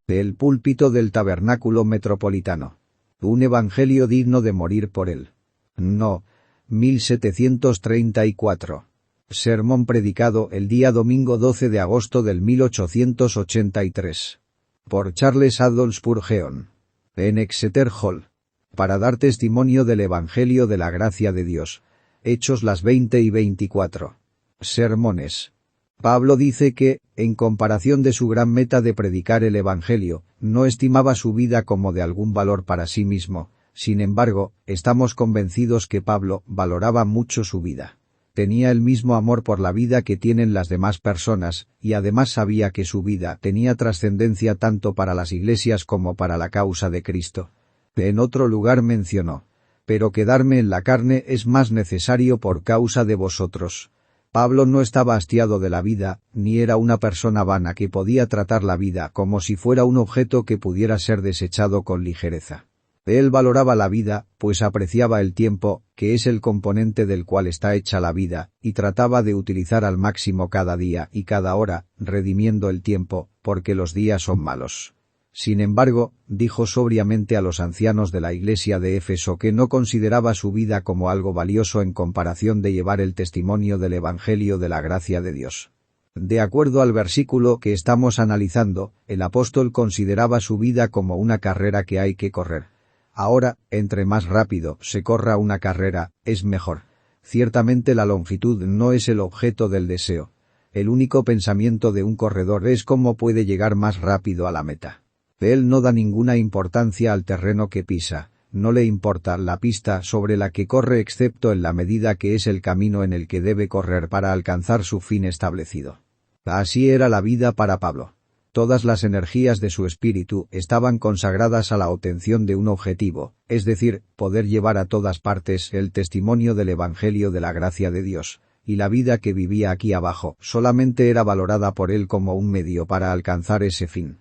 El púlpito del tabernáculo metropolitano. Un evangelio digno de morir por él. No. 1734. Sermón predicado el día domingo 12 de agosto del 1883. Por Charles Haddon Spurgeon. En Exeter Hall. Para dar testimonio del evangelio de la gracia de Dios. Hechos las 20 y 24. Sermones. Pablo dice que, en comparación de su gran meta de predicar el evangelio, no estimaba su vida como de algún valor para sí mismo. Sin embargo, estamos convencidos que Pablo valoraba mucho su vida. Tenía el mismo amor por la vida que tienen las demás personas, y además sabía que su vida tenía trascendencia tanto para las iglesias como para la causa de Cristo. En otro lugar mencionó: «Pero quedarme en la carne es más necesario por causa de vosotros». Pablo no estaba hastiado de la vida, ni era una persona vana que podía tratar la vida como si fuera un objeto que pudiera ser desechado con ligereza. Él valoraba la vida, pues apreciaba el tiempo, que es el componente del cual está hecha la vida, y trataba de utilizar al máximo cada día y cada hora, redimiendo el tiempo, porque los días son malos. Sin embargo, dijo sobriamente a los ancianos de la iglesia de Éfeso que no consideraba su vida como algo valioso en comparación de llevar el testimonio del evangelio de la gracia de Dios. De acuerdo al versículo que estamos analizando, el apóstol consideraba su vida como una carrera que hay que correr. Ahora, entre más rápido se corra una carrera, es mejor. Ciertamente la longitud no es el objeto del deseo. El único pensamiento de un corredor es cómo puede llegar más rápido a la meta. Él no da ninguna importancia al terreno que pisa, no le importa la pista sobre la que corre excepto en la medida que es el camino en el que debe correr para alcanzar su fin establecido. Así era la vida para Pablo. Todas las energías de su espíritu estaban consagradas a la obtención de un objetivo, es decir, poder llevar a todas partes el testimonio del evangelio de la gracia de Dios, y la vida que vivía aquí abajo solamente era valorada por él como un medio para alcanzar ese fin.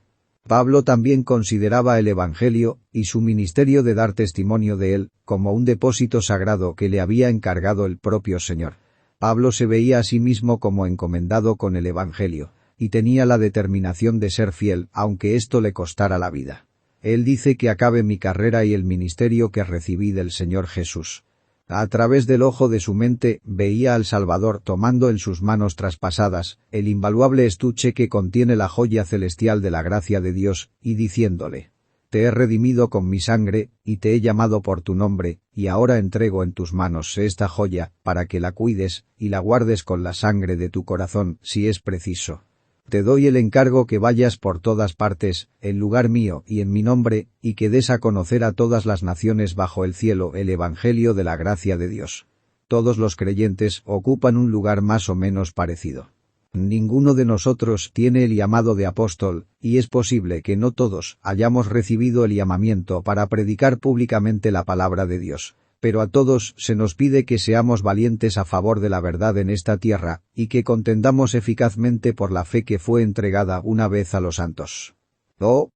Pablo también consideraba el evangelio, y su ministerio de dar testimonio de él, como un depósito sagrado que le había encargado el propio Señor. Pablo se veía a sí mismo como encomendado con el evangelio, y tenía la determinación de ser fiel, aunque esto le costara la vida. Él dice que acabe mi carrera y el ministerio que recibí del Señor Jesús. A través del ojo de su mente veía al Salvador tomando en sus manos traspasadas el invaluable estuche que contiene la joya celestial de la gracia de Dios, y diciéndole: «Te he redimido con mi sangre, y te he llamado por tu nombre, y ahora entrego en tus manos esta joya, para que la cuides, y la guardes con la sangre de tu corazón, si es preciso. Te doy el encargo que vayas por todas partes, en lugar mío y en mi nombre, y que des a conocer a todas las naciones bajo el cielo el evangelio de la gracia de Dios». Todos los creyentes ocupan un lugar más o menos parecido. Ninguno de nosotros tiene el llamado de apóstol, y es posible que no todos hayamos recibido el llamamiento para predicar públicamente la palabra de Dios. Pero a todos se nos pide que seamos valientes a favor de la verdad en esta tierra, y que contendamos eficazmente por la fe que fue entregada una vez a los santos.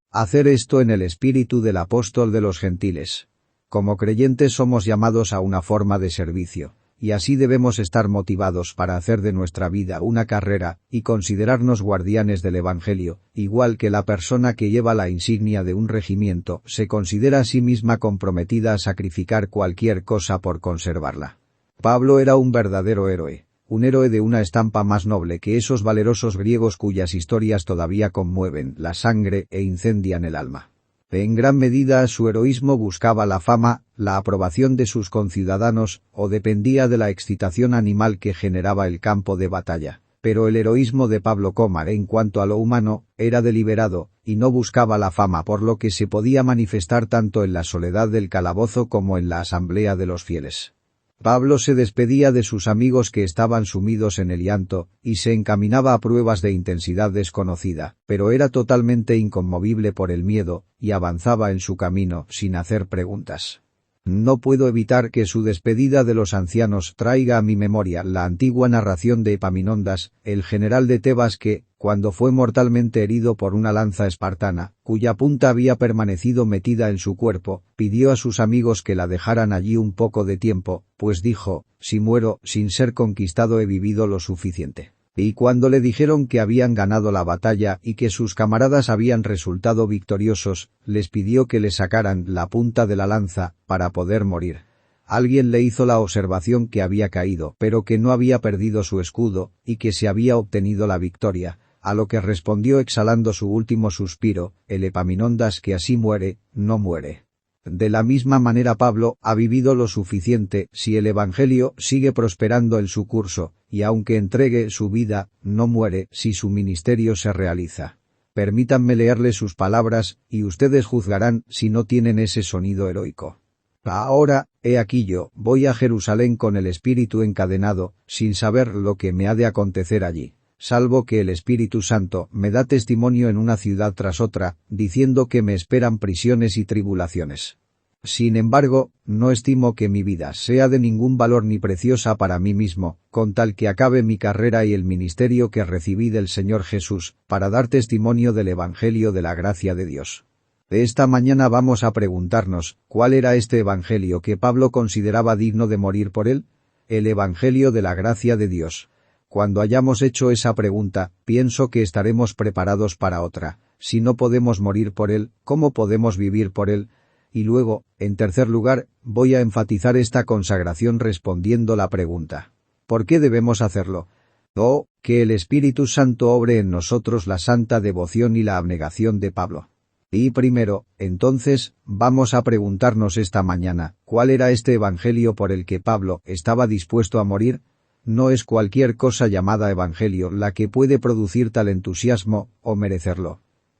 Hacer esto en el espíritu del apóstol de los gentiles. Como creyentes somos llamados a una forma de servicio, y así debemos estar motivados para hacer de nuestra vida una carrera, y considerarnos guardianes del evangelio, igual que la persona que lleva la insignia de un regimiento se considera a sí misma comprometida a sacrificar cualquier cosa por conservarla. Pablo era un verdadero héroe, un héroe de una estampa más noble que esos valerosos griegos cuyas historias todavía conmueven la sangre e incendian el alma. En gran medida su heroísmo buscaba la fama, la aprobación de sus conciudadanos, o dependía de la excitación animal que generaba el campo de batalla. Pero el heroísmo de Pablo Comar en cuanto a lo humano, era deliberado, y no buscaba la fama por lo que se podía manifestar tanto en la soledad del calabozo como en la asamblea de los fieles. Pablo se despedía de sus amigos que estaban sumidos en el llanto, y se encaminaba a pruebas de intensidad desconocida, pero era totalmente inconmovible por el miedo, y avanzaba en su camino sin hacer preguntas. No puedo evitar que su despedida de los ancianos traiga a mi memoria la antigua narración de Epaminondas, el general de Tebas que, cuando fue mortalmente herido por una lanza espartana, cuya punta había permanecido metida en su cuerpo, pidió a sus amigos que la dejaran allí un poco de tiempo, pues dijo: «Si muero sin ser conquistado he vivido lo suficiente». Y cuando le dijeron que habían ganado la batalla y que sus camaradas habían resultado victoriosos, les pidió que le sacaran la punta de la lanza para poder morir. Alguien le hizo la observación que había caído, pero que no había perdido su escudo, y que se había obtenido la victoria, a lo que respondió exhalando su último suspiro, el Epaminondas, que así muere, no muere. De la misma manera Pablo ha vivido lo suficiente si el Evangelio sigue prosperando en su curso, y aunque entregue su vida, no muere si su ministerio se realiza. Permítanme leerle sus palabras, y ustedes juzgarán si no tienen ese sonido heroico. Ahora, he aquí yo, voy a Jerusalén con el espíritu encadenado, sin saber lo que me ha de acontecer allí, salvo que el Espíritu Santo me da testimonio en una ciudad tras otra, diciendo que me esperan prisiones y tribulaciones. Sin embargo, no estimo que mi vida sea de ningún valor ni preciosa para mí mismo, con tal que acabe mi carrera y el ministerio que recibí del Señor Jesús, para dar testimonio del Evangelio de la gracia de Dios. Esta mañana vamos a preguntarnos, ¿cuál era este Evangelio que Pablo consideraba digno de morir por él? El Evangelio de la gracia de Dios. Cuando hayamos hecho esa pregunta, pienso que estaremos preparados para otra. Si no podemos morir por él, ¿cómo podemos vivir por él? Y luego, en tercer lugar, voy a enfatizar esta consagración respondiendo la pregunta. ¿Por qué debemos hacerlo? Oh, que el Espíritu Santo obre en nosotros la santa devoción y la abnegación de Pablo. Y primero, entonces, vamos a preguntarnos esta mañana, ¿cuál era este Evangelio por el que Pablo estaba dispuesto a morir? No es cualquier cosa llamada Evangelio la que puede producir tal entusiasmo, o merecerlo.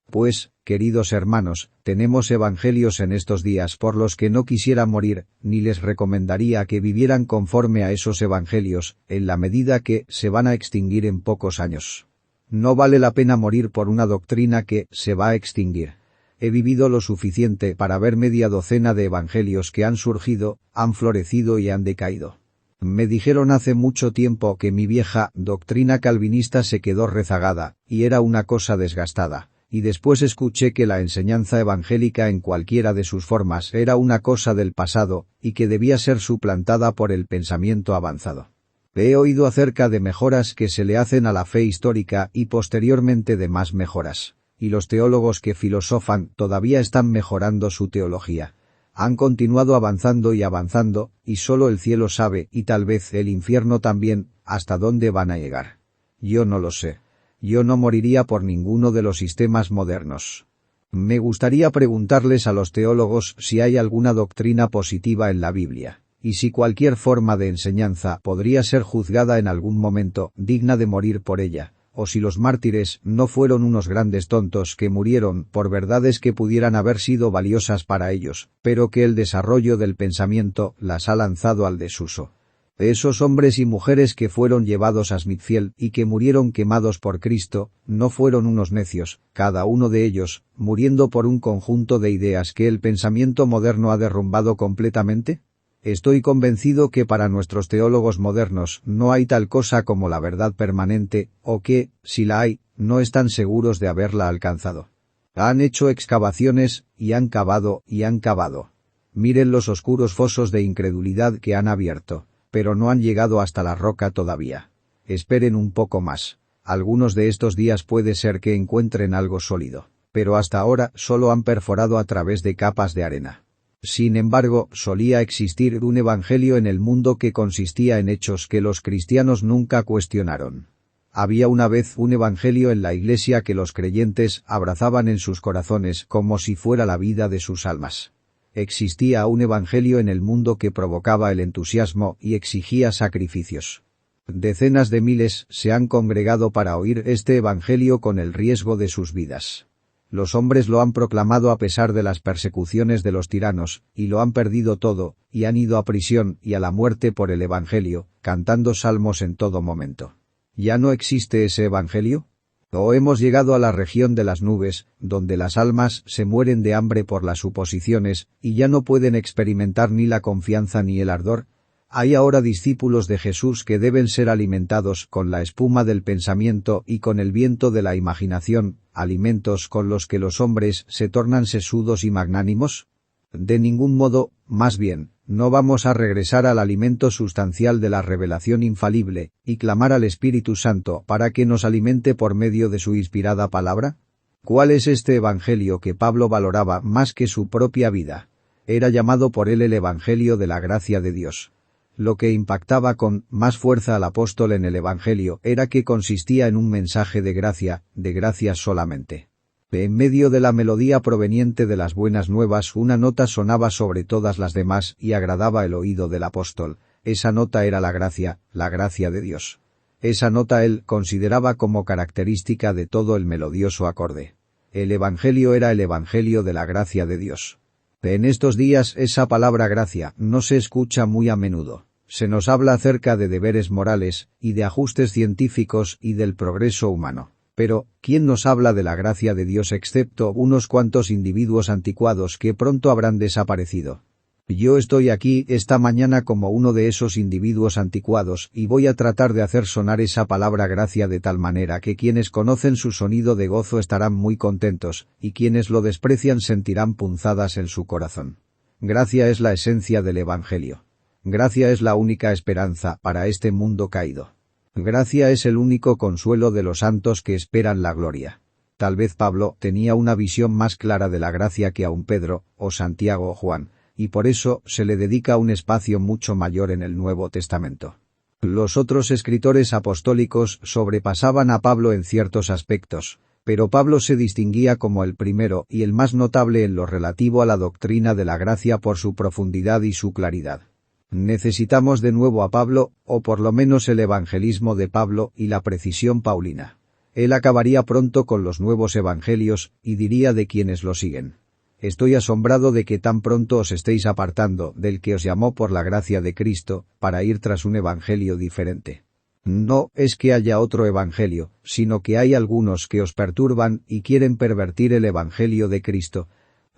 Pues, queridos hermanos, tenemos evangelios en estos días por los que no quisiera morir, ni les recomendaría que vivieran conforme a esos evangelios, en la medida que se van a extinguir en pocos años. No vale la pena morir por una doctrina que se va a extinguir. He vivido lo suficiente para ver media docena de evangelios que han surgido, han florecido y han decaído. Me dijeron hace mucho tiempo que mi vieja doctrina calvinista se quedó rezagada, y era una cosa desgastada, y después escuché que la enseñanza evangélica en cualquiera de sus formas era una cosa del pasado, y que debía ser suplantada por el pensamiento avanzado. He oído acerca de mejoras que se le hacen a la fe histórica y posteriormente de más mejoras. Y los teólogos que filosofan todavía están mejorando su teología. Han continuado avanzando, y solo el cielo sabe, y tal vez el infierno también, hasta dónde van a llegar. Yo no lo sé. Yo no moriría por ninguno de los sistemas modernos. Me gustaría preguntarles a los teólogos si hay alguna doctrina positiva en la Biblia, y si cualquier forma de enseñanza podría ser juzgada en algún momento digna de morir por ella. O si los mártires no fueron unos grandes tontos que murieron por verdades que pudieran haber sido valiosas para ellos, pero que el desarrollo del pensamiento las ha lanzado al desuso. Esos hombres y mujeres que fueron llevados a Smithfield y que murieron quemados por Cristo, no fueron unos necios, cada uno de ellos, muriendo por un conjunto de ideas que el pensamiento moderno ha derrumbado completamente. Estoy convencido que para nuestros teólogos modernos no hay tal cosa como la verdad permanente, o que, si la hay, no están seguros de haberla alcanzado. Han hecho excavaciones, y han cavado, y han cavado. Miren los oscuros fosos de incredulidad que han abierto, pero no han llegado hasta la roca todavía. Esperen un poco más. Algunos de estos días puede ser que encuentren algo sólido, pero hasta ahora solo han perforado a través de capas de arena. Sin embargo, solía existir un evangelio en el mundo que consistía en hechos que los cristianos nunca cuestionaron. Había una vez un evangelio en la iglesia que los creyentes abrazaban en sus corazones como si fuera la vida de sus almas. Existía un evangelio en el mundo que provocaba el entusiasmo y exigía sacrificios. Decenas de miles se han congregado para oír este evangelio con el riesgo de sus vidas. Los hombres lo han proclamado a pesar de las persecuciones de los tiranos, y lo han perdido todo, y han ido a prisión y a la muerte por el Evangelio, cantando salmos en todo momento. ¿Ya no existe ese Evangelio? ¿O hemos llegado a la región de las nubes, donde las almas se mueren de hambre por las suposiciones, y ya no pueden experimentar ni la confianza ni el ardor? Hay ahora discípulos de Jesús que deben ser alimentados con la espuma del pensamiento y con el viento de la imaginación, alimentos con los que los hombres se tornan sesudos y magnánimos. De ningún modo, más bien, No vamos a regresar al alimento sustancial de la revelación infalible, y clamar al Espíritu Santo para que nos alimente por medio de su inspirada palabra. ¿Cuál es este evangelio que Pablo valoraba más que su propia vida? Era llamado por él el evangelio de la gracia de Dios. Lo que impactaba con más fuerza al apóstol en el evangelio era que consistía en un mensaje de gracia solamente. En medio de la melodía proveniente de las buenas nuevas, una nota sonaba sobre todas las demás y agradaba el oído del apóstol. Esa nota era la gracia de Dios. Esa nota él consideraba como característica de todo el melodioso acorde. El evangelio era el evangelio de la gracia de Dios. En estos días esa palabra gracia no se escucha muy a menudo. Se nos habla acerca de deberes morales, y de ajustes científicos y del progreso humano. Pero, ¿quién nos habla de la gracia de Dios excepto unos cuantos individuos anticuados que pronto habrán desaparecido? Yo estoy aquí esta mañana como uno de esos individuos anticuados y voy a tratar de hacer sonar esa palabra gracia de tal manera que quienes conocen su sonido de gozo estarán muy contentos, y quienes lo desprecian sentirán punzadas en su corazón. Gracia es la esencia del Evangelio. Gracia es la única esperanza para este mundo caído. Gracia es el único consuelo de los santos que esperan la gloria. Tal vez Pablo tenía una visión más clara de la gracia que aun Pedro, o Santiago o Juan, y por eso se le dedica un espacio mucho mayor en el Nuevo Testamento. Los otros escritores apostólicos sobrepasaban a Pablo en ciertos aspectos, pero Pablo se distinguía como el primero y el más notable en lo relativo a la doctrina de la gracia por su profundidad y su claridad. Necesitamos de nuevo a Pablo, o por lo menos el evangelismo de Pablo y la precisión paulina. Él acabaría pronto con los nuevos evangelios, y diría de quienes lo siguen: estoy asombrado de que tan pronto os estéis apartando del que os llamó por la gracia de Cristo, para ir tras un evangelio diferente. No es que haya otro evangelio, sino que hay algunos que os perturban y quieren pervertir el evangelio de Cristo.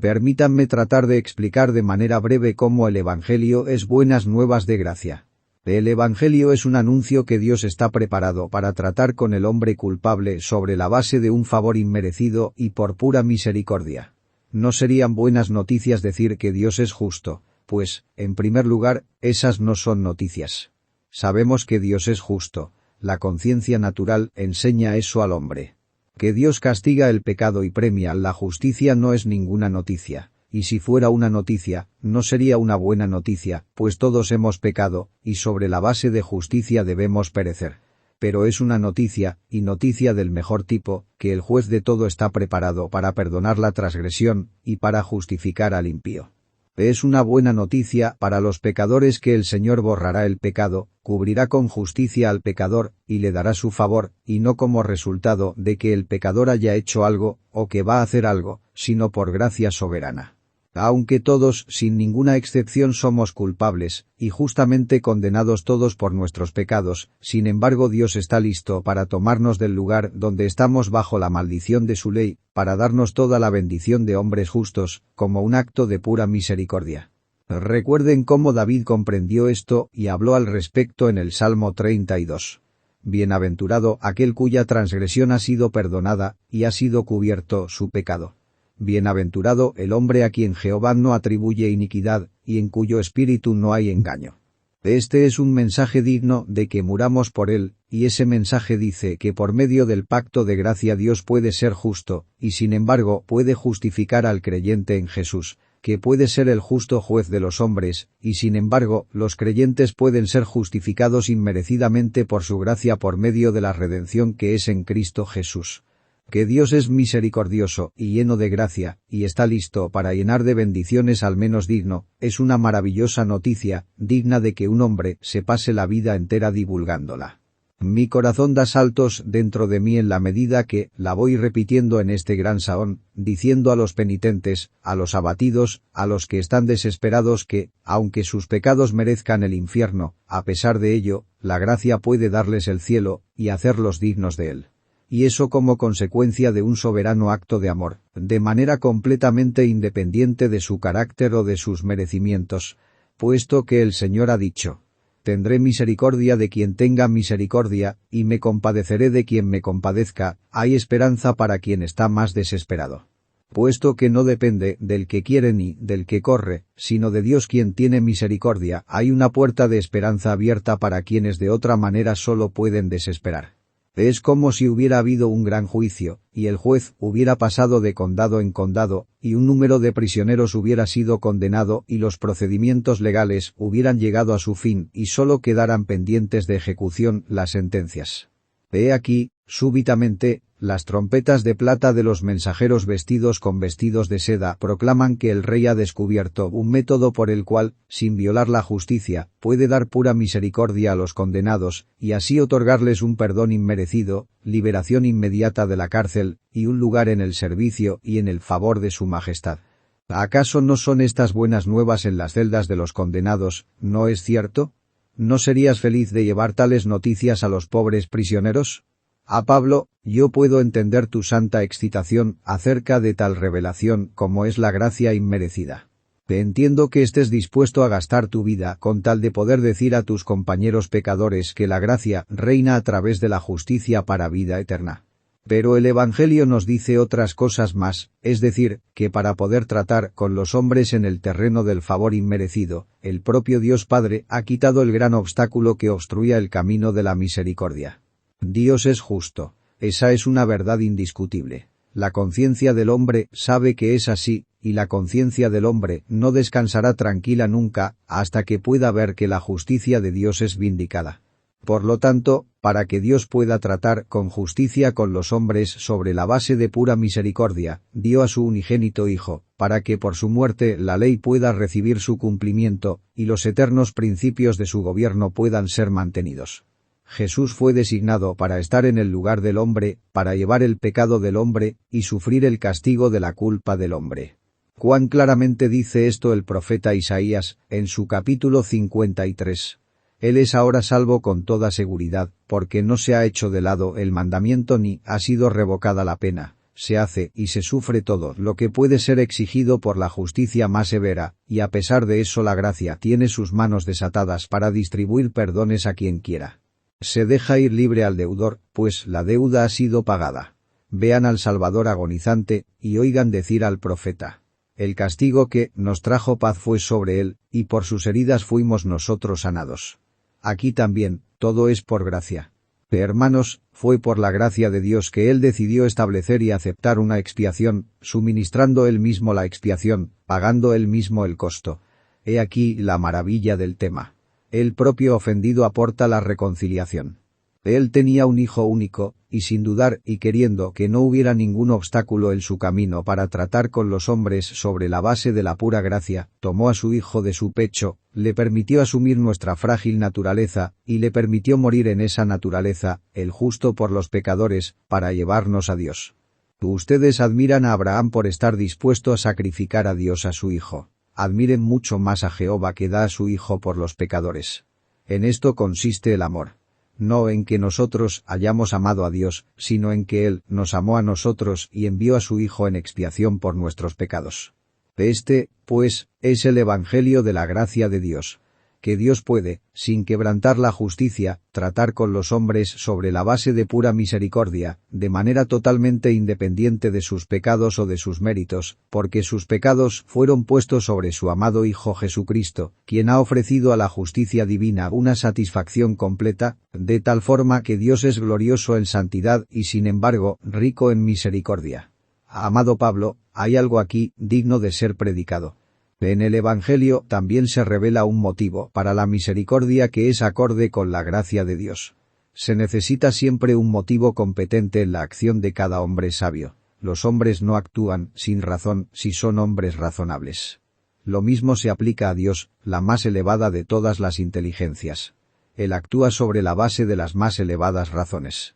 Permítanme tratar de explicar de manera breve cómo el Evangelio es buenas nuevas de gracia. El Evangelio es un anuncio que Dios está preparado para tratar con el hombre culpable sobre la base de un favor inmerecido y por pura misericordia. No serían buenas noticias decir que Dios es justo, pues, en primer lugar, esas no son noticias. Sabemos que Dios es justo, la conciencia natural enseña eso al hombre. Que Dios castiga el pecado y premia la justicia no es ninguna noticia, y si fuera una noticia, no sería una buena noticia, pues todos hemos pecado, y sobre la base de justicia debemos perecer. Pero es una noticia, y noticia del mejor tipo, que el juez de todo está preparado para perdonar la transgresión, y para justificar al impío. Es una buena noticia para los pecadores que el Señor borrará el pecado, cubrirá con justicia al pecador, y le dará su favor, y no como resultado de que el pecador haya hecho algo, o que va a hacer algo, sino por gracia soberana. Aunque todos, sin ninguna excepción, somos culpables, y justamente condenados todos por nuestros pecados, sin embargo Dios está listo para tomarnos del lugar donde estamos bajo la maldición de su ley, para darnos toda la bendición de hombres justos, como un acto de pura misericordia. Recuerden cómo David comprendió esto y habló al respecto en el Salmo 32. Bienaventurado aquel cuya transgresión ha sido perdonada, y ha sido cubierto su pecado. Bienaventurado el hombre a quien Jehová no atribuye iniquidad, y en cuyo espíritu no hay engaño. Este es un mensaje digno de que muramos por él, y ese mensaje dice que por medio del pacto de gracia Dios puede ser justo, y sin embargo puede justificar al creyente en Jesús, que puede ser el justo juez de los hombres, y sin embargo los creyentes pueden ser justificados inmerecidamente por su gracia por medio de la redención que es en Cristo Jesús. Que Dios es misericordioso y lleno de gracia, y está listo para llenar de bendiciones al menos digno, es una maravillosa noticia, digna de que un hombre se pase la vida entera divulgándola. Mi corazón da saltos dentro de mí en la medida que la voy repitiendo en este gran saón, diciendo a los penitentes, a los abatidos, a los que están desesperados que, aunque sus pecados merezcan el infierno, a pesar de ello, la gracia puede darles el cielo, y hacerlos dignos de él. Y eso como consecuencia de un soberano acto de amor, de manera completamente independiente de su carácter o de sus merecimientos, puesto que el Señor ha dicho: tendré misericordia de quien tenga misericordia, y me compadeceré de quien me compadezca. Hay esperanza para quien está más desesperado. Puesto que no depende del que quiere ni del que corre, sino de Dios quien tiene misericordia, hay una puerta de esperanza abierta para quienes de otra manera solo pueden desesperar. Es como si hubiera habido un gran juicio, y el juez hubiera pasado de condado en condado, y un número de prisioneros hubiera sido condenado y los procedimientos legales hubieran llegado a su fin y solo quedaran pendientes de ejecución las sentencias. He aquí, súbitamente, las trompetas de plata de los mensajeros vestidos con vestidos de seda proclaman que el rey ha descubierto un método por el cual, sin violar la justicia, puede dar pura misericordia a los condenados, y así otorgarles un perdón inmerecido, liberación inmediata de la cárcel, y un lugar en el servicio y en el favor de su majestad. ¿Acaso no son estas buenas nuevas en las celdas de los condenados, no es cierto? ¿No serías feliz de llevar tales noticias a los pobres prisioneros? A Pablo, yo puedo entender tu santa excitación acerca de tal revelación como es la gracia inmerecida. Te entiendo que estés dispuesto a gastar tu vida con tal de poder decir a tus compañeros pecadores que la gracia reina a través de la justicia para vida eterna. Pero el Evangelio nos dice otras cosas más, es decir, que para poder tratar con los hombres en el terreno del favor inmerecido, el propio Dios Padre ha quitado el gran obstáculo que obstruía el camino de la misericordia. Dios es justo. Esa es una verdad indiscutible. La conciencia del hombre sabe que es así, y la conciencia del hombre no descansará tranquila nunca hasta que pueda ver que la justicia de Dios es vindicada. Por lo tanto, para que Dios pueda tratar con justicia con los hombres sobre la base de pura misericordia, dio a su unigénito Hijo, para que por su muerte la ley pueda recibir su cumplimiento, y los eternos principios de su gobierno puedan ser mantenidos. Jesús fue designado para estar en el lugar del hombre, para llevar el pecado del hombre, y sufrir el castigo de la culpa del hombre. Cuán claramente dice esto el profeta Isaías, en su capítulo 53. Él es ahora salvo con toda seguridad, porque no se ha hecho de lado el mandamiento ni ha sido revocada la pena. Se hace y se sufre todo lo que puede ser exigido por la justicia más severa, y a pesar de eso la gracia tiene sus manos desatadas para distribuir perdones a quien quiera. Se deja ir libre al deudor, pues la deuda ha sido pagada. Vean al Salvador agonizante, y oigan decir al profeta: el castigo que nos trajo paz fue sobre él, y por sus heridas fuimos nosotros sanados. Aquí también, todo es por gracia. Hermanos, fue por la gracia de Dios que Él decidió establecer y aceptar una expiación, suministrando Él mismo la expiación, pagando Él mismo el costo. He aquí la maravilla del tema. El propio ofendido aporta la reconciliación. Él tenía un hijo único, y sin dudar y queriendo que no hubiera ningún obstáculo en su camino para tratar con los hombres sobre la base de la pura gracia, tomó a su hijo de su pecho, le permitió asumir nuestra frágil naturaleza, y le permitió morir en esa naturaleza, el justo por los pecadores, para llevarnos a Dios. Ustedes admiran a Abraham por estar dispuesto a sacrificar a Dios a su hijo. Admiren mucho más a Jehová que da a su hijo por los pecadores. En esto consiste el amor. No en que nosotros hayamos amado a Dios, sino en que Él nos amó a nosotros y envió a su Hijo en expiación por nuestros pecados. Este, pues, es el Evangelio de la gracia de Dios. Que Dios puede, sin quebrantar la justicia, tratar con los hombres sobre la base de pura misericordia, de manera totalmente independiente de sus pecados o de sus méritos, porque sus pecados fueron puestos sobre su amado Hijo Jesucristo, quien ha ofrecido a la justicia divina una satisfacción completa, de tal forma que Dios es glorioso en santidad y sin embargo rico en misericordia. Amado Pablo, hay algo aquí digno de ser predicado. En el Evangelio también se revela un motivo para la misericordia que es acorde con la gracia de Dios. Se necesita siempre un motivo competente en la acción de cada hombre sabio. Los hombres no actúan sin razón si son hombres razonables. Lo mismo se aplica a Dios, la más elevada de todas las inteligencias. Él actúa sobre la base de las más elevadas razones.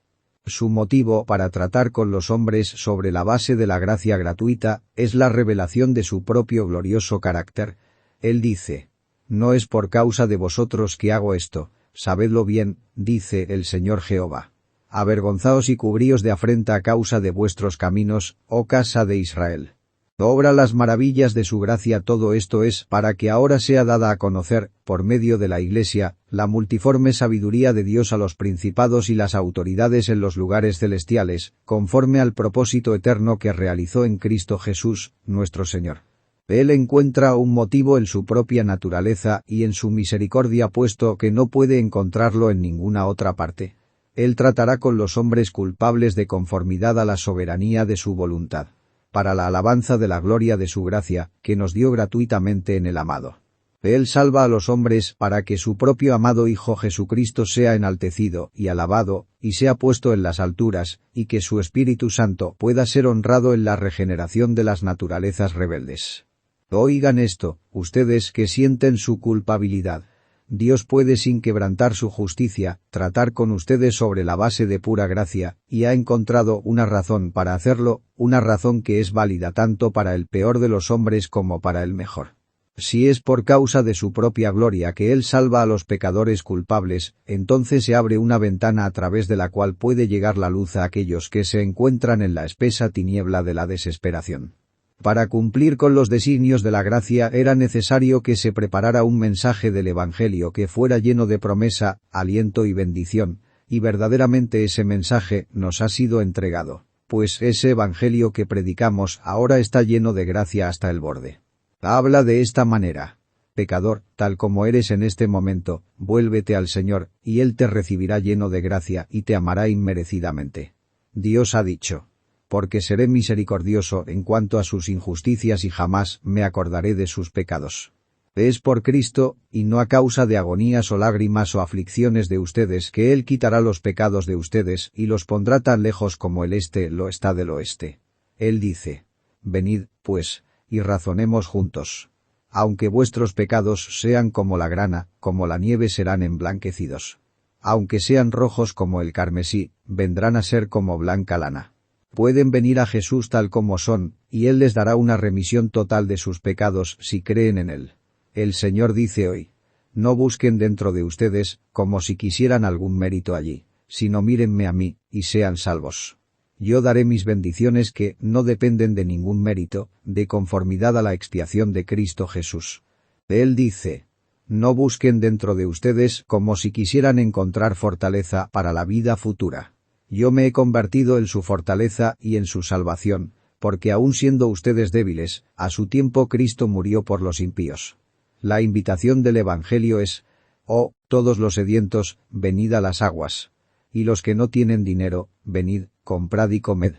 Su motivo para tratar con los hombres sobre la base de la gracia gratuita es la revelación de su propio glorioso carácter. Él dice: no es por causa de vosotros que hago esto, sabedlo bien, dice el Señor Jehová. Avergonzaos y cubríos de afrenta a causa de vuestros caminos, oh casa de Israel. Obra las maravillas de su gracia. Todo esto es para que ahora sea dada a conocer, por medio de la Iglesia, la multiforme sabiduría de Dios a los principados y las autoridades en los lugares celestiales, conforme al propósito eterno que realizó en Cristo Jesús, nuestro Señor. Él encuentra un motivo en su propia naturaleza y en su misericordia, puesto que no puede encontrarlo en ninguna otra parte. Él tratará con los hombres culpables de conformidad a la soberanía de su voluntad, para la alabanza de la gloria de su gracia, que nos dio gratuitamente en el amado. Él salva a los hombres para que su propio amado Hijo Jesucristo sea enaltecido y alabado, y sea puesto en las alturas, y que su Espíritu Santo pueda ser honrado en la regeneración de las naturalezas rebeldes. Oigan esto, ustedes que sienten su culpabilidad. Dios puede, sin quebrantar su justicia, tratar con ustedes sobre la base de pura gracia, y ha encontrado una razón para hacerlo, una razón que es válida tanto para el peor de los hombres como para el mejor. Si es por causa de su propia gloria que Él salva a los pecadores culpables, entonces se abre una ventana a través de la cual puede llegar la luz a aquellos que se encuentran en la espesa tiniebla de la desesperación. Para cumplir con los designios de la gracia era necesario que se preparara un mensaje del Evangelio que fuera lleno de promesa, aliento y bendición, y verdaderamente ese mensaje nos ha sido entregado, pues ese Evangelio que predicamos ahora está lleno de gracia hasta el borde. Habla de esta manera: pecador, tal como eres en este momento, vuélvete al Señor, y Él te recibirá lleno de gracia y te amará inmerecidamente. Dios ha dicho: porque seré misericordioso en cuanto a sus injusticias y jamás me acordaré de sus pecados. Es por Cristo, y no a causa de agonías o lágrimas o aflicciones de ustedes, que Él quitará los pecados de ustedes y los pondrá tan lejos como el este lo está del oeste. Él dice: venid, pues, y razonemos juntos. Aunque vuestros pecados sean como la grana, como la nieve serán emblanquecidos. Aunque sean rojos como el carmesí, vendrán a ser como blanca lana. Pueden venir a Jesús tal como son, y Él les dará una remisión total de sus pecados si creen en Él. El Señor dice hoy: no busquen dentro de ustedes, como si quisieran algún mérito allí, sino mírenme a mí, y sean salvos. Yo daré mis bendiciones que no dependen de ningún mérito, de conformidad a la expiación de Cristo Jesús. Él dice: no busquen dentro de ustedes como si quisieran encontrar fortaleza para la vida futura. Yo me he convertido en su fortaleza y en su salvación, porque aun siendo ustedes débiles, a su tiempo Cristo murió por los impíos. La invitación del Evangelio es: oh, todos los sedientos, venid a las aguas. Y los que no tienen dinero, venid, comprad y comed.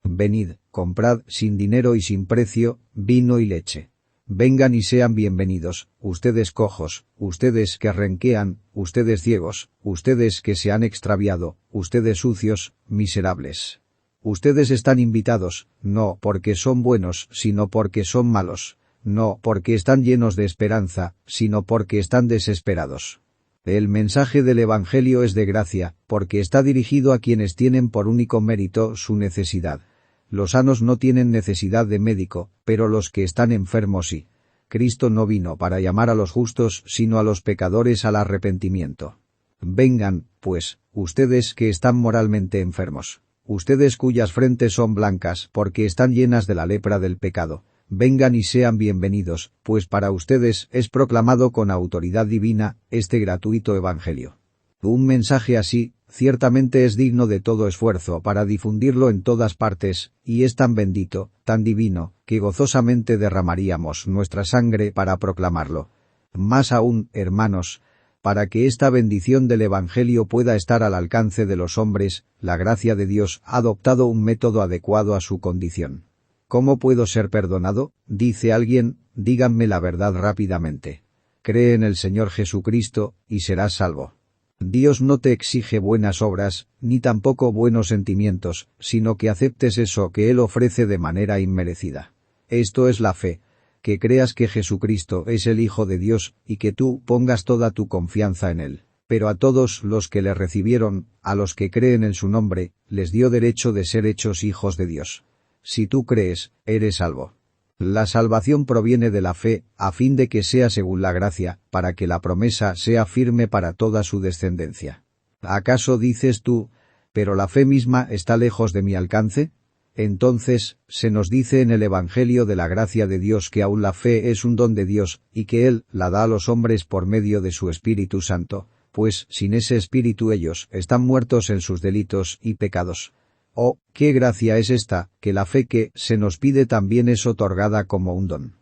Venid, comprad sin dinero y sin precio, vino y leche. Vengan y sean bienvenidos, ustedes cojos, ustedes que renquean, ustedes ciegos, ustedes que se han extraviado, ustedes sucios, miserables. Ustedes están invitados, no porque son buenos, sino porque son malos, no porque están llenos de esperanza, sino porque están desesperados. El mensaje del Evangelio es de gracia, porque está dirigido a quienes tienen por único mérito su necesidad. Los sanos no tienen necesidad de médico, pero los que están enfermos sí. Cristo no vino para llamar a los justos, sino a los pecadores al arrepentimiento. Vengan, pues, ustedes que están moralmente enfermos, ustedes cuyas frentes son blancas porque están llenas de la lepra del pecado. Vengan y sean bienvenidos, pues para ustedes es proclamado con autoridad divina este gratuito Evangelio. Un mensaje así, ciertamente es digno de todo esfuerzo para difundirlo en todas partes, y es tan bendito, tan divino, que gozosamente derramaríamos nuestra sangre para proclamarlo. Más aún, hermanos, para que esta bendición del Evangelio pueda estar al alcance de los hombres, la gracia de Dios ha adoptado un método adecuado a su condición. ¿Cómo puedo ser perdonado?, dice alguien, díganme la verdad rápidamente. Cree en el Señor Jesucristo, y serás salvo. Dios no te exige buenas obras, ni tampoco buenos sentimientos, sino que aceptes eso que Él ofrece de manera inmerecida. Esto es la fe, que creas que Jesucristo es el Hijo de Dios, y que tú pongas toda tu confianza en Él. Pero a todos los que le recibieron, a los que creen en su nombre, les dio derecho de ser hechos hijos de Dios. Si tú crees, eres salvo. La salvación proviene de la fe, a fin de que sea según la gracia, para que la promesa sea firme para toda su descendencia. ¿Acaso dices tú, pero la fe misma está lejos de mi alcance? Entonces, se nos dice en el Evangelio de la gracia de Dios que aún la fe es un don de Dios, y que Él la da a los hombres por medio de su Espíritu Santo, pues sin ese Espíritu ellos están muertos en sus delitos y pecados. Oh, qué gracia es esta, que la fe que se nos pide también es otorgada como un don.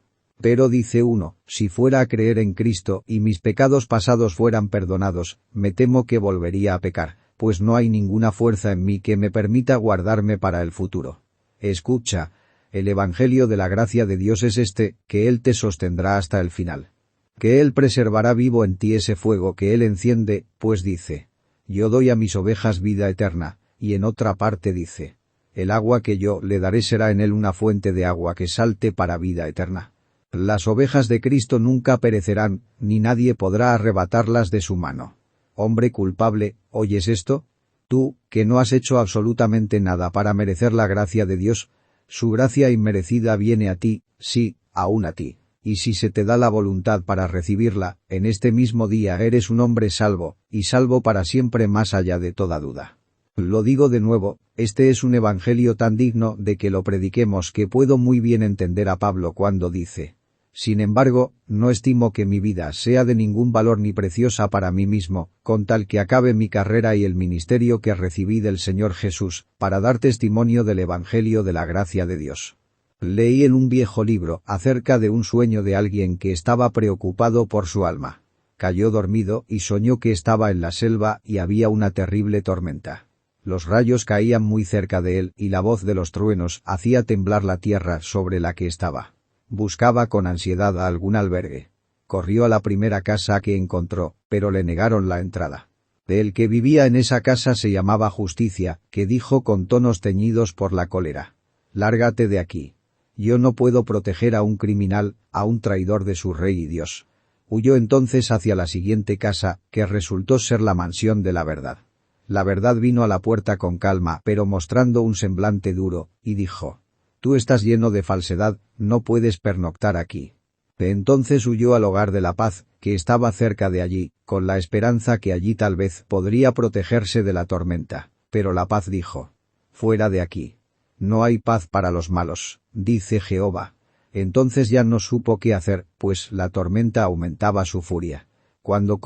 Pero dice uno, si fuera a creer en Cristo y mis pecados pasados fueran perdonados, me temo que volvería a pecar, pues no hay ninguna fuerza en mí que me permita guardarme para el futuro. Escucha, el Evangelio de la gracia de Dios es este, que Él te sostendrá hasta el final. Que Él preservará vivo en ti ese fuego que Él enciende, pues dice, yo doy a mis ovejas vida eterna, y en otra parte dice, el agua que yo le daré será en él una fuente de agua que salte para vida eterna. Las ovejas de Cristo nunca perecerán, ni nadie podrá arrebatarlas de su mano. Hombre culpable, ¿oyes esto? Tú, que no has hecho absolutamente nada para merecer la gracia de Dios, su gracia inmerecida viene a ti, sí, aún a ti. Y si se te da la voluntad para recibirla, en este mismo día eres un hombre salvo, y salvo para siempre más allá de toda duda. Lo digo de nuevo, este es un evangelio tan digno de que lo prediquemos que puedo muy bien entender a Pablo cuando dice, sin embargo, no estimo que mi vida sea de ningún valor ni preciosa para mí mismo, con tal que acabe mi carrera y el ministerio que recibí del Señor Jesús, para dar testimonio del evangelio de la gracia de Dios. Leí en un viejo libro acerca de un sueño de alguien que estaba preocupado por su alma. Cayó dormido y soñó que estaba en la selva y había una terrible tormenta. Los rayos caían muy cerca de él y la voz de los truenos hacía temblar la tierra sobre la que estaba. Buscaba con ansiedad a algún albergue. Corrió a la primera casa que encontró, pero le negaron la entrada. El que vivía en esa casa se llamaba Justicia, que dijo con tonos teñidos por la cólera: «Lárgate de aquí. Yo no puedo proteger a un criminal, a un traidor de su rey y Dios». Huyó entonces hacia la siguiente casa, que resultó ser la mansión de la verdad. La verdad vino a la puerta con calma, pero mostrando un semblante duro, y dijo: «Tú estás lleno de falsedad, no puedes pernoctar aquí». Entonces huyó al hogar de la paz, que estaba cerca de allí, con la esperanza que allí tal vez podría protegerse de la tormenta. Pero la paz dijo: «Fuera de aquí. No hay paz para los malos, dice Jehová». Entonces ya no supo qué hacer, pues la tormenta aumentaba su furia. Cuando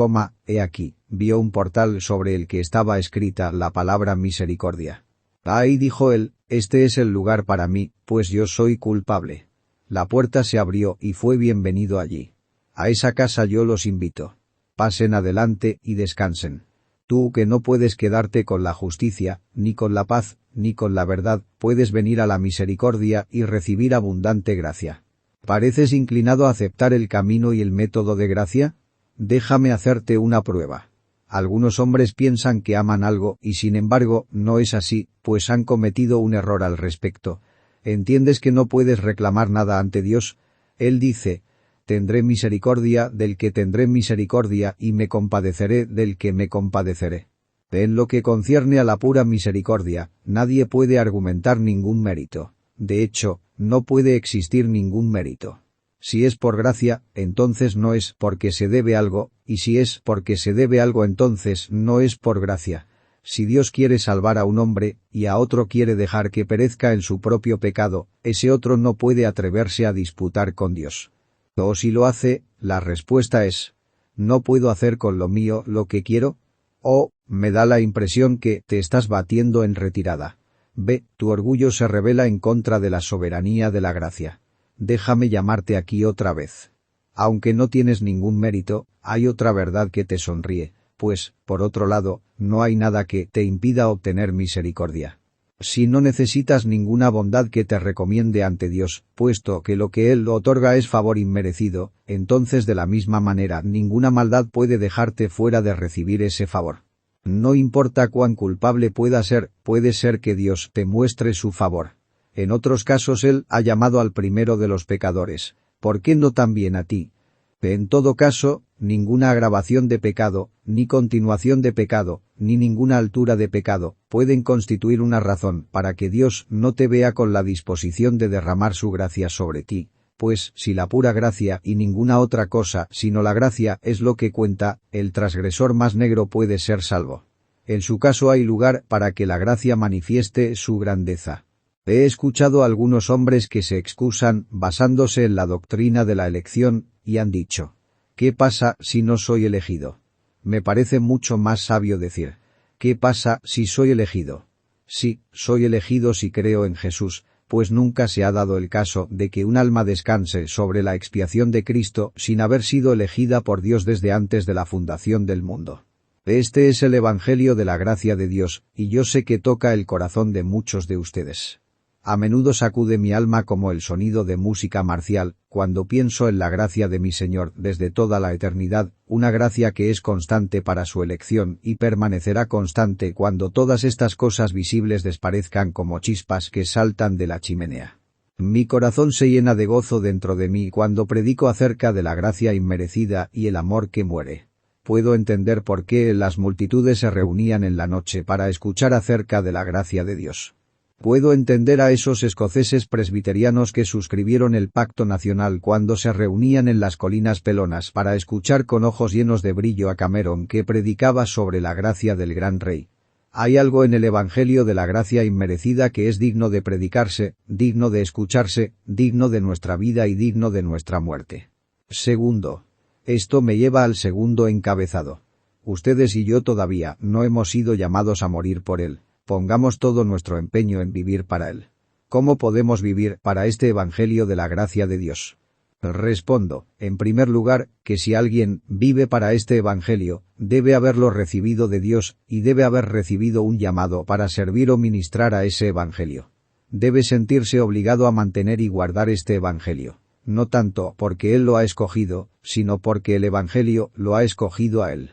he aquí, vio un portal sobre el que estaba escrita la palabra misericordia. «Ahí», dijo él, «este es el lugar para mí, pues yo soy culpable». La puerta se abrió y fue bienvenido allí. A esa casa yo los invito. Pasen adelante y descansen. Tú que no puedes quedarte con la justicia, ni con la paz, ni con la verdad, puedes venir a la misericordia y recibir abundante gracia. ¿Pareces inclinado a aceptar el camino y el método de gracia? Déjame hacerte una prueba. Algunos hombres piensan que aman algo y sin embargo no es así, pues han cometido un error al respecto. ¿Entiendes que no puedes reclamar nada ante Dios? Él dice: «Tendré misericordia del que tendré misericordia y me compadeceré del que me compadeceré». En lo que concierne a la pura misericordia, nadie puede argumentar ningún mérito. De hecho, no puede existir ningún mérito. Si es por gracia, entonces no es porque se debe algo, y si es porque se debe algo, entonces no es por gracia. Si Dios quiere salvar a un hombre, y a otro quiere dejar que perezca en su propio pecado, ese otro no puede atreverse a disputar con Dios. O si lo hace, la respuesta es: ¿no puedo hacer con lo mío lo que quiero? O, me da la impresión que te estás batiendo en retirada. Ve, tu orgullo se rebela en contra de la soberanía de la gracia. Déjame llamarte aquí otra vez. Aunque no tienes ningún mérito, hay otra verdad que te sonríe, pues, por otro lado, no hay nada que te impida obtener misericordia. Si no necesitas ninguna bondad que te recomiende ante Dios, puesto que lo que Él otorga es favor inmerecido, entonces de la misma manera ninguna maldad puede dejarte fuera de recibir ese favor. No importa cuán culpable pueda ser, puede ser que Dios te muestre su favor. En otros casos Él ha llamado al primero de los pecadores. ¿Por qué no también a ti? En todo caso, ninguna agravación de pecado, ni continuación de pecado, ni ninguna altura de pecado, pueden constituir una razón para que Dios no te vea con la disposición de derramar su gracia sobre ti. Pues, si la pura gracia y ninguna otra cosa sino la gracia es lo que cuenta, el transgresor más negro puede ser salvo. En su caso hay lugar para que la gracia manifieste su grandeza. He escuchado a algunos hombres que se excusan basándose en la doctrina de la elección, y han dicho: ¿qué pasa si no soy elegido? Me parece mucho más sabio decir: ¿qué pasa si soy elegido? Sí, soy elegido si creo en Jesús, pues nunca se ha dado el caso de que un alma descanse sobre la expiación de Cristo sin haber sido elegida por Dios desde antes de la fundación del mundo. Este es el Evangelio de la gracia de Dios, y yo sé que toca el corazón de muchos de ustedes. A menudo sacude mi alma como el sonido de música marcial, cuando pienso en la gracia de mi Señor desde toda la eternidad, una gracia que es constante para su elección y permanecerá constante cuando todas estas cosas visibles desparezcan como chispas que saltan de la chimenea. Mi corazón se llena de gozo dentro de mí cuando predico acerca de la gracia inmerecida y el amor que muere. Puedo entender por qué las multitudes se reunían en la noche para escuchar acerca de la gracia de Dios. Puedo entender a esos escoceses presbiterianos que suscribieron el pacto nacional cuando se reunían en las colinas pelonas para escuchar con ojos llenos de brillo a Cameron que predicaba sobre la gracia del gran rey. Hay algo en el Evangelio de la gracia inmerecida que es digno de predicarse, digno de escucharse, digno de nuestra vida y digno de nuestra muerte. Segundo. Esto me lleva al segundo encabezado. Ustedes y yo todavía no hemos sido llamados a morir por él. Pongamos todo nuestro empeño en vivir para él. ¿Cómo podemos vivir para este Evangelio de la gracia de Dios? Respondo, en primer lugar, que si alguien vive para este Evangelio, debe haberlo recibido de Dios y debe haber recibido un llamado para servir o ministrar a ese Evangelio. Debe sentirse obligado a mantener y guardar este Evangelio, no tanto porque él lo ha escogido, sino porque el Evangelio lo ha escogido a él.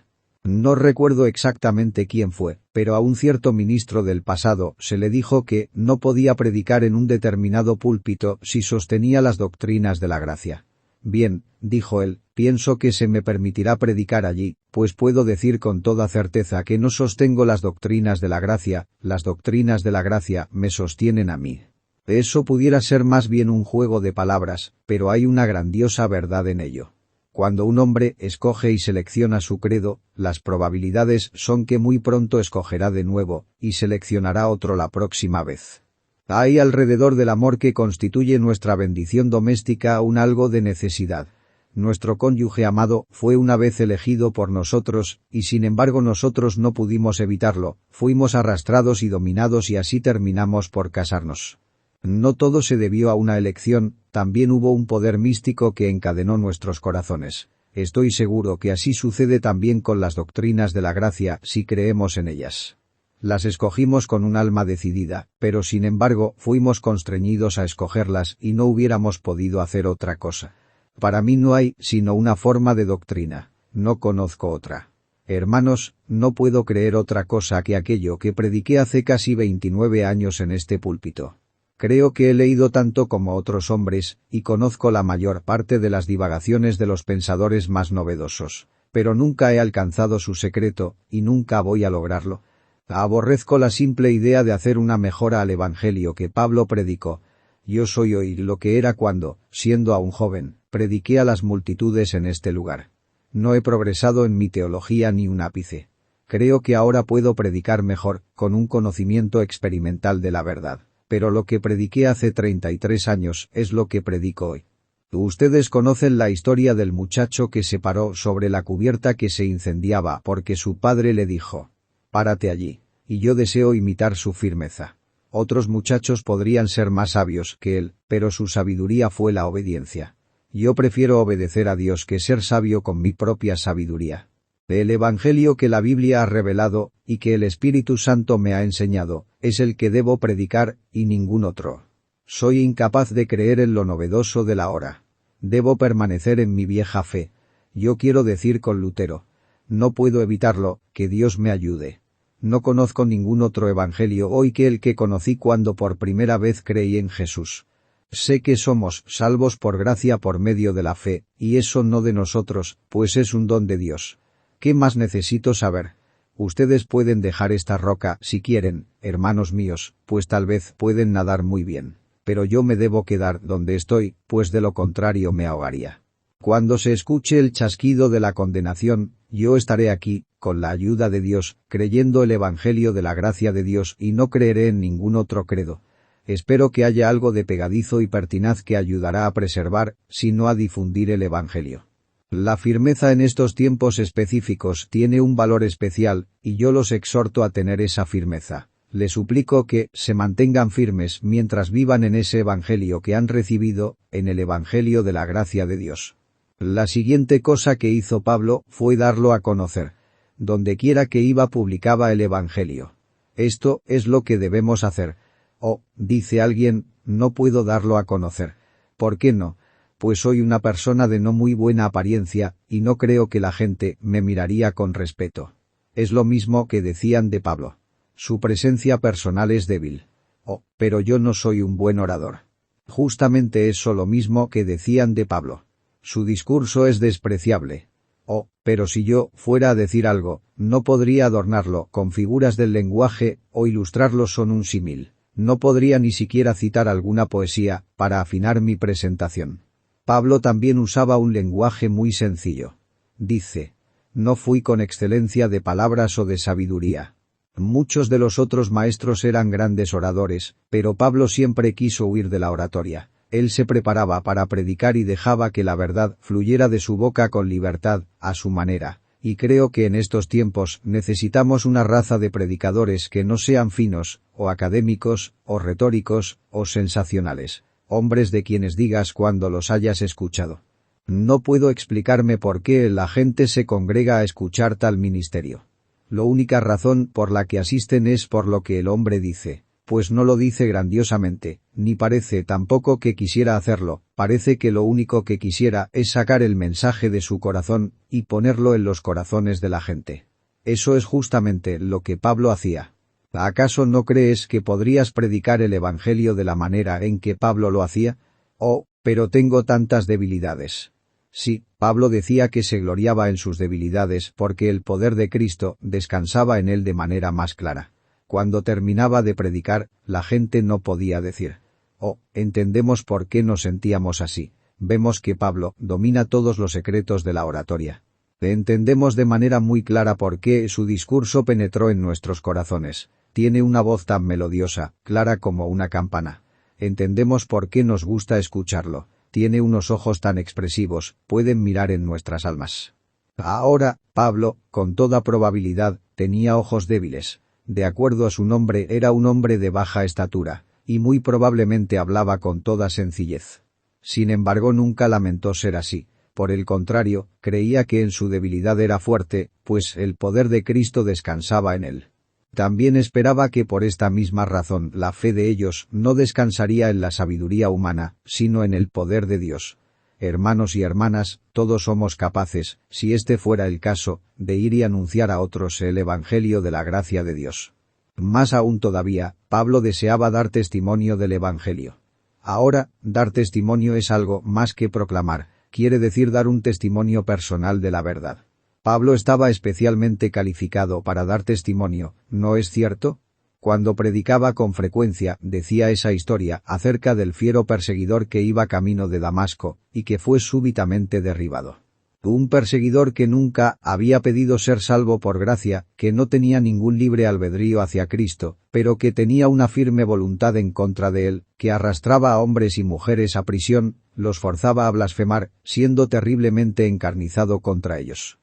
No recuerdo exactamente quién fue, pero a un cierto ministro del pasado se le dijo que no podía predicar en un determinado púlpito si sostenía las doctrinas de la gracia. Bien, dijo él, pienso que se me permitirá predicar allí, pues puedo decir con toda certeza que no sostengo las doctrinas de la gracia, las doctrinas de la gracia me sostienen a mí. Eso pudiera ser más bien un juego de palabras, pero hay una grandiosa verdad en ello. Cuando un hombre escoge y selecciona su credo, las probabilidades son que muy pronto escogerá de nuevo, y seleccionará otro la próxima vez. Hay alrededor del amor que constituye nuestra bendición doméstica un algo de necesidad. Nuestro cónyuge amado fue una vez elegido por nosotros, y sin embargo nosotros no pudimos evitarlo, fuimos arrastrados y dominados y así terminamos por casarnos. No todo se debió a una elección, también hubo un poder místico que encadenó nuestros corazones. Estoy seguro que así sucede también con las doctrinas de la gracia si creemos en ellas. Las escogimos con un alma decidida, pero sin embargo fuimos constreñidos a escogerlas y no hubiéramos podido hacer otra cosa. Para mí no hay sino una forma de doctrina, no conozco otra. Hermanos, no puedo creer otra cosa que aquello que prediqué hace casi 29 años en este púlpito. Creo que he leído tanto como otros hombres, y conozco la mayor parte de las divagaciones de los pensadores más novedosos, pero nunca he alcanzado su secreto, y nunca voy a lograrlo. Aborrezco la simple idea de hacer una mejora al Evangelio que Pablo predicó. Yo soy hoy lo que era cuando, siendo aún joven, prediqué a las multitudes en este lugar. No he progresado en mi teología ni un ápice. Creo que ahora puedo predicar mejor, con un conocimiento experimental de la verdad. Pero lo que prediqué hace 33 años es lo que predico hoy. Ustedes conocen la historia del muchacho que se paró sobre la cubierta que se incendiaba porque su padre le dijo: «Párate allí», y yo deseo imitar su firmeza. Otros muchachos podrían ser más sabios que él, pero su sabiduría fue la obediencia. Yo prefiero obedecer a Dios que ser sabio con mi propia sabiduría. El Evangelio que la Biblia ha revelado, y que el Espíritu Santo me ha enseñado, es el que debo predicar, y ningún otro. Soy incapaz de creer en lo novedoso de la hora. Debo permanecer en mi vieja fe. Yo quiero decir con Lutero: no puedo evitarlo, que Dios me ayude. No conozco ningún otro Evangelio hoy que el que conocí cuando por primera vez creí en Jesús. Sé que somos salvos por gracia por medio de la fe, y eso no de nosotros, pues es un don de Dios. ¿Qué más necesito saber? Ustedes pueden dejar esta roca si quieren, hermanos míos, pues tal vez pueden nadar muy bien. Pero yo me debo quedar donde estoy, pues de lo contrario me ahogaría. Cuando se escuche el chasquido de la condenación, yo estaré aquí, con la ayuda de Dios, creyendo el Evangelio de la gracia de Dios y no creeré en ningún otro credo. Espero que haya algo de pegadizo y pertinaz que ayudará a preservar, si no a difundir el Evangelio. La firmeza en estos tiempos específicos tiene un valor especial, y yo los exhorto a tener esa firmeza. Les suplico que se mantengan firmes mientras vivan en ese Evangelio que han recibido, en el Evangelio de la gracia de Dios. La siguiente cosa que hizo Pablo fue darlo a conocer. Dondequiera que iba publicaba el Evangelio. Esto es lo que debemos hacer. Oh, dice alguien, no puedo darlo a conocer. ¿Por qué no? Pues soy una persona de no muy buena apariencia, y no creo que la gente me miraría con respeto. Es lo mismo que decían de Pablo. Su presencia personal es débil. Oh, pero yo no soy un buen orador. Justamente eso lo mismo que decían de Pablo. Su discurso es despreciable. Oh, pero si yo fuera a decir algo, no podría adornarlo con figuras del lenguaje o ilustrarlo con un símil. No podría ni siquiera citar alguna poesía para afinar mi presentación. Pablo también usaba un lenguaje muy sencillo. Dice, no fui con excelencia de palabras o de sabiduría. Muchos de los otros maestros eran grandes oradores, pero Pablo siempre quiso huir de la oratoria. Él se preparaba para predicar y dejaba que la verdad fluyera de su boca con libertad, a su manera. Y creo que en estos tiempos necesitamos una raza de predicadores que no sean finos, o académicos, o retóricos, o sensacionales. Hombres de quienes digas cuando los hayas escuchado. No puedo explicarme por qué la gente se congrega a escuchar tal ministerio. La única razón por la que asisten es por lo que el hombre dice, pues no lo dice grandiosamente, ni parece tampoco que quisiera hacerlo, parece que lo único que quisiera es sacar el mensaje de su corazón y ponerlo en los corazones de la gente. Eso es justamente lo que Pablo hacía. ¿Acaso no crees que podrías predicar el Evangelio de la manera en que Pablo lo hacía? Oh, pero tengo tantas debilidades. Sí, Pablo decía que se gloriaba en sus debilidades porque el poder de Cristo descansaba en él de manera más clara. Cuando terminaba de predicar, la gente no podía decir, oh, entendemos por qué nos sentíamos así. Vemos que Pablo domina todos los secretos de la oratoria. Entendemos de manera muy clara por qué su discurso penetró en nuestros corazones. Tiene una voz tan melodiosa, clara como una campana. Entendemos por qué nos gusta escucharlo. Tiene unos ojos tan expresivos, pueden mirar en nuestras almas. Ahora, Pablo, con toda probabilidad, tenía ojos débiles. De acuerdo a su nombre era un hombre de baja estatura, y muy probablemente hablaba con toda sencillez. Sin embargo nunca lamentó ser así. Por el contrario, creía que en su debilidad era fuerte, pues el poder de Cristo descansaba en él. También esperaba que por esta misma razón la fe de ellos no descansaría en la sabiduría humana, sino en el poder de Dios. Hermanos y hermanas, todos somos capaces, si este fuera el caso, de ir y anunciar a otros el Evangelio de la gracia de Dios. Más aún todavía, Pablo deseaba dar testimonio del Evangelio. Ahora, dar testimonio es algo más que proclamar, quiere decir dar un testimonio personal de la verdad. Pablo estaba especialmente calificado para dar testimonio, ¿no es cierto? Cuando predicaba con frecuencia, decía esa historia acerca del fiero perseguidor que iba camino de Damasco, y que fue súbitamente derribado. Un perseguidor que nunca había pedido ser salvo por gracia, que no tenía ningún libre albedrío hacia Cristo, pero que tenía una firme voluntad en contra de él, que arrastraba a hombres y mujeres a prisión, los forzaba a blasfemar, siendo terriblemente encarnizado contra ellos.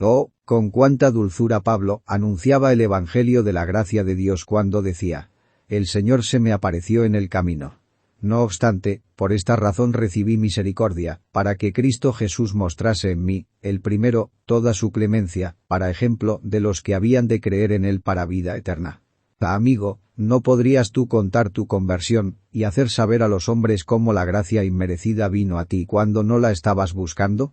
Oh, con cuánta dulzura Pablo anunciaba el Evangelio de la gracia de Dios cuando decía, «El Señor se me apareció en el camino. No obstante, por esta razón recibí misericordia, para que Cristo Jesús mostrase en mí, el primero, toda su clemencia, para ejemplo de los que habían de creer en él para vida eterna». Amigo, ¿no podrías tú contar tu conversión y hacer saber a los hombres cómo la gracia inmerecida vino a ti cuando no la estabas buscando?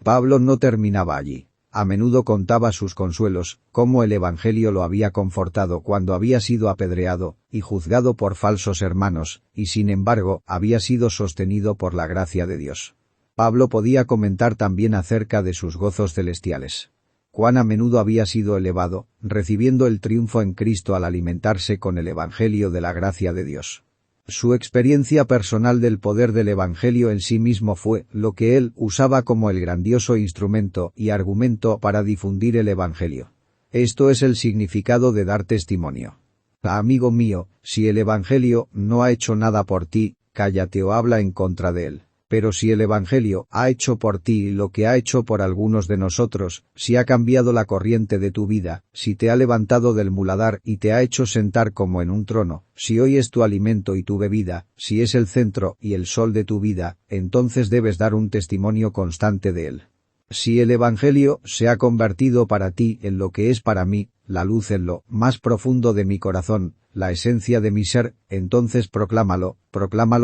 Pablo no terminaba allí. A menudo contaba sus consuelos, cómo el Evangelio lo había confortado cuando había sido apedreado y juzgado por falsos hermanos, y sin embargo había sido sostenido por la gracia de Dios. Pablo podía comentar también acerca de sus gozos celestiales. Cuán a menudo había sido elevado, recibiendo el triunfo en Cristo al alimentarse con el Evangelio de la gracia de Dios. Su experiencia personal del poder del Evangelio en sí mismo fue lo que él usaba como el grandioso instrumento y argumento para difundir el Evangelio. Esto es el significado de dar testimonio. Amigo mío, si el Evangelio no ha hecho nada por ti, cállate o habla en contra de él. Pero si el Evangelio ha hecho por ti lo que ha hecho por algunos de nosotros, si ha cambiado la corriente de tu vida, si te ha levantado del muladar y te ha hecho sentar como en un trono, si hoy es tu alimento y tu bebida, si es el centro y el sol de tu vida, entonces debes dar un testimonio constante de él. Si el Evangelio se ha convertido para ti en lo que es para mí, la luz en lo más profundo de mi corazón, la esencia de mi ser, entonces proclámalo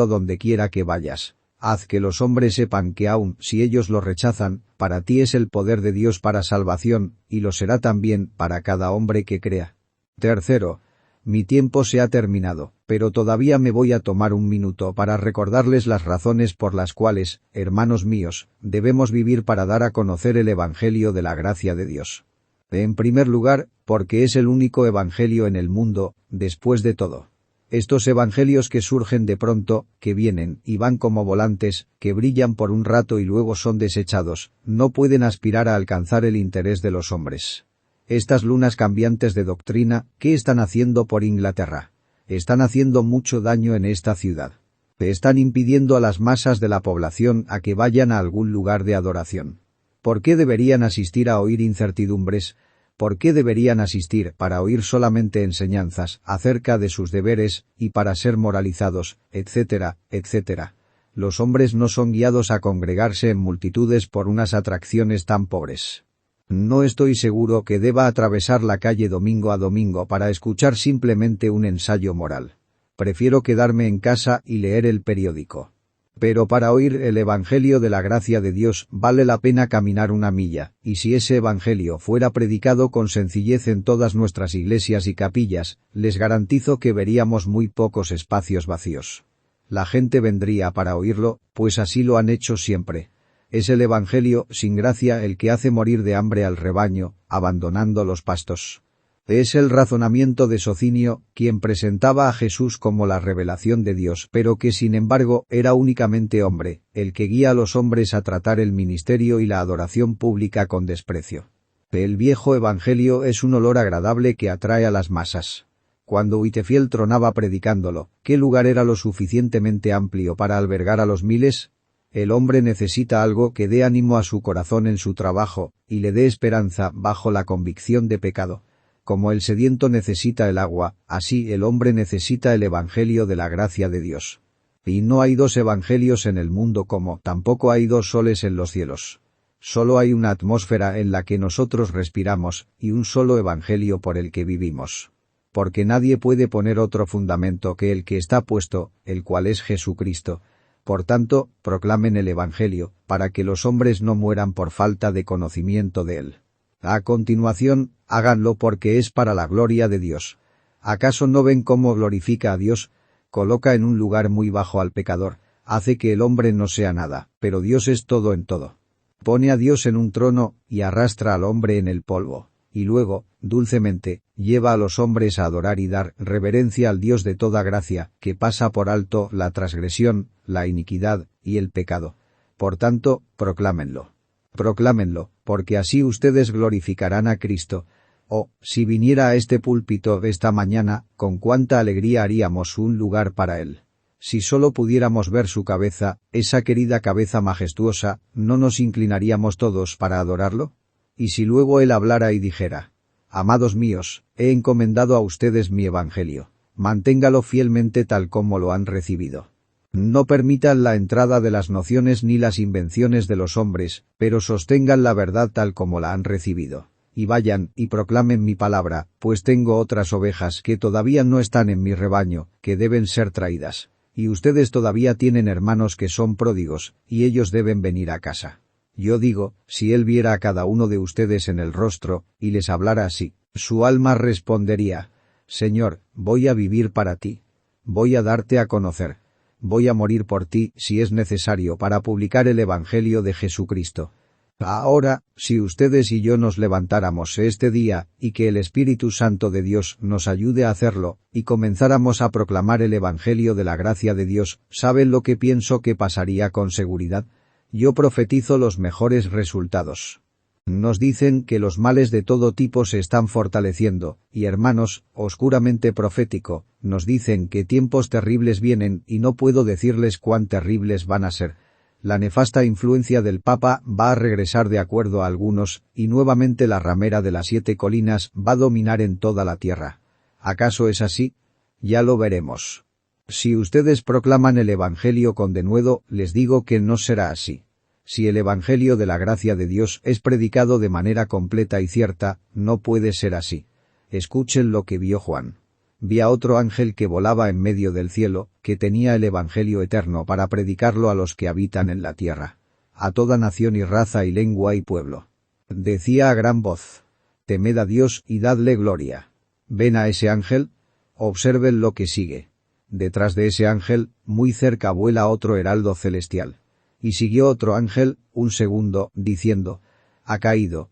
donde quiera que vayas. Haz que los hombres sepan que aun si ellos lo rechazan, para ti es el poder de Dios para salvación, y lo será también para cada hombre que crea. Tercero, mi tiempo se ha terminado, pero todavía me voy a tomar un minuto para recordarles las razones por las cuales, hermanos míos, debemos vivir para dar a conocer el Evangelio de la gracia de Dios. En primer lugar, porque es el único Evangelio en el mundo, después de todo. Estos evangelios que surgen de pronto, que vienen y van como volantes, que brillan por un rato y luego son desechados, no pueden aspirar a alcanzar el interés de los hombres. Estas lunas cambiantes de doctrina, ¿qué están haciendo por Inglaterra? Están haciendo mucho daño en esta ciudad. Están impidiendo a las masas de la población a que vayan a algún lugar de adoración. ¿Por qué deberían asistir a oír incertidumbres? ¿Por qué deberían asistir para oír solamente enseñanzas acerca de sus deberes y para ser moralizados, etcétera, etcétera? Los hombres no son guiados a congregarse en multitudes por unas atracciones tan pobres. No estoy seguro que deba atravesar la calle domingo a domingo para escuchar simplemente un ensayo moral. Prefiero quedarme en casa y leer el periódico. Pero para oír el Evangelio de la gracia de Dios vale la pena caminar una milla, y si ese Evangelio fuera predicado con sencillez en todas nuestras iglesias y capillas, les garantizo que veríamos muy pocos espacios vacíos. La gente vendría para oírlo, pues así lo han hecho siempre. Es el Evangelio sin gracia el que hace morir de hambre al rebaño, abandonando los pastos. Es el razonamiento de Socinio, quien presentaba a Jesús como la revelación de Dios, pero que sin embargo era únicamente hombre, el que guía a los hombres a tratar el ministerio y la adoración pública con desprecio. El viejo evangelio es un olor agradable que atrae a las masas. Cuando Whitefield tronaba predicándolo, ¿qué lugar era lo suficientemente amplio para albergar a los miles? El hombre necesita algo que dé ánimo a su corazón en su trabajo, y le dé esperanza bajo la convicción de pecado. Como el sediento necesita el agua, así el hombre necesita el Evangelio de la gracia de Dios. Y no hay dos evangelios en el mundo como tampoco hay dos soles en los cielos. Solo hay una atmósfera en la que nosotros respiramos, y un solo evangelio por el que vivimos. Porque nadie puede poner otro fundamento que el que está puesto, el cual es Jesucristo. Por tanto, proclamen el evangelio, para que los hombres no mueran por falta de conocimiento de él. A continuación, háganlo porque es para la gloria de Dios. ¿Acaso no ven cómo glorifica a Dios? Coloca en un lugar muy bajo al pecador, hace que el hombre no sea nada, pero Dios es todo en todo. Pone a Dios en un trono y arrastra al hombre en el polvo, y luego, dulcemente, lleva a los hombres a adorar y dar reverencia al Dios de toda gracia, que pasa por alto la transgresión, la iniquidad y el pecado. Por tanto, proclámenlo. Proclámenlo, porque así ustedes glorificarán a Cristo. Oh, si viniera a este púlpito esta mañana, con cuánta alegría haríamos un lugar para él. Si solo pudiéramos ver su cabeza, esa querida cabeza majestuosa, ¿no nos inclinaríamos todos para adorarlo? Y si luego él hablara y dijera: Amados míos, he encomendado a ustedes mi evangelio. Manténgalo fielmente tal como lo han recibido. No permitan la entrada de las nociones ni las invenciones de los hombres, pero sostengan la verdad tal como la han recibido. Y vayan y proclamen mi palabra, pues tengo otras ovejas que todavía no están en mi rebaño, que deben ser traídas. Y ustedes todavía tienen hermanos que son pródigos, y ellos deben venir a casa. Yo digo, si él viera a cada uno de ustedes en el rostro, y les hablara así, su alma respondería: Señor, voy a vivir para ti. Voy a darte a conocer. Voy a morir por ti si es necesario para publicar el Evangelio de Jesucristo. Ahora, si ustedes y yo nos levantáramos este día, y que el Espíritu Santo de Dios nos ayude a hacerlo, y comenzáramos a proclamar el Evangelio de la gracia de Dios, ¿saben lo que pienso que pasaría con seguridad? Yo profetizo los mejores resultados. Nos dicen que los males de todo tipo se están fortaleciendo, y hermanos, oscuramente profético, nos dicen que tiempos terribles vienen y no puedo decirles cuán terribles van a ser. La nefasta influencia del Papa va a regresar de acuerdo a algunos, y nuevamente la ramera de las 7 colinas va a dominar en toda la tierra. ¿Acaso es así? Ya lo veremos. Si ustedes proclaman el Evangelio con denuedo, les digo que no será así. Si el Evangelio de la gracia de Dios es predicado de manera completa y cierta, no puede ser así. Escuchen lo que vio Juan. Vi a otro ángel que volaba en medio del cielo, que tenía el Evangelio eterno para predicarlo a los que habitan en la tierra, a toda nación y raza y lengua y pueblo. Decía a gran voz: temed a Dios y dadle gloria. ¿Ven a ese ángel? Observen lo que sigue. Detrás de ese ángel, muy cerca vuela otro heraldo celestial. Y siguió otro ángel, un segundo, diciendo: ha caído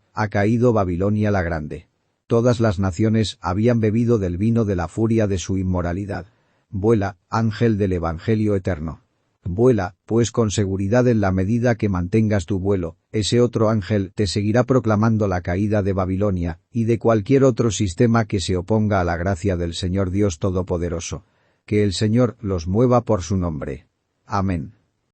Babilonia la grande. Todas las naciones habían bebido del vino de la furia de su inmoralidad. Vuela, ángel del Evangelio eterno. Vuela, pues con seguridad en la medida que mantengas tu vuelo, ese otro ángel te seguirá proclamando la caída de Babilonia, y de cualquier otro sistema que se oponga a la gracia del Señor Dios Todopoderoso. Que el Señor los mueva por su nombre. Amén.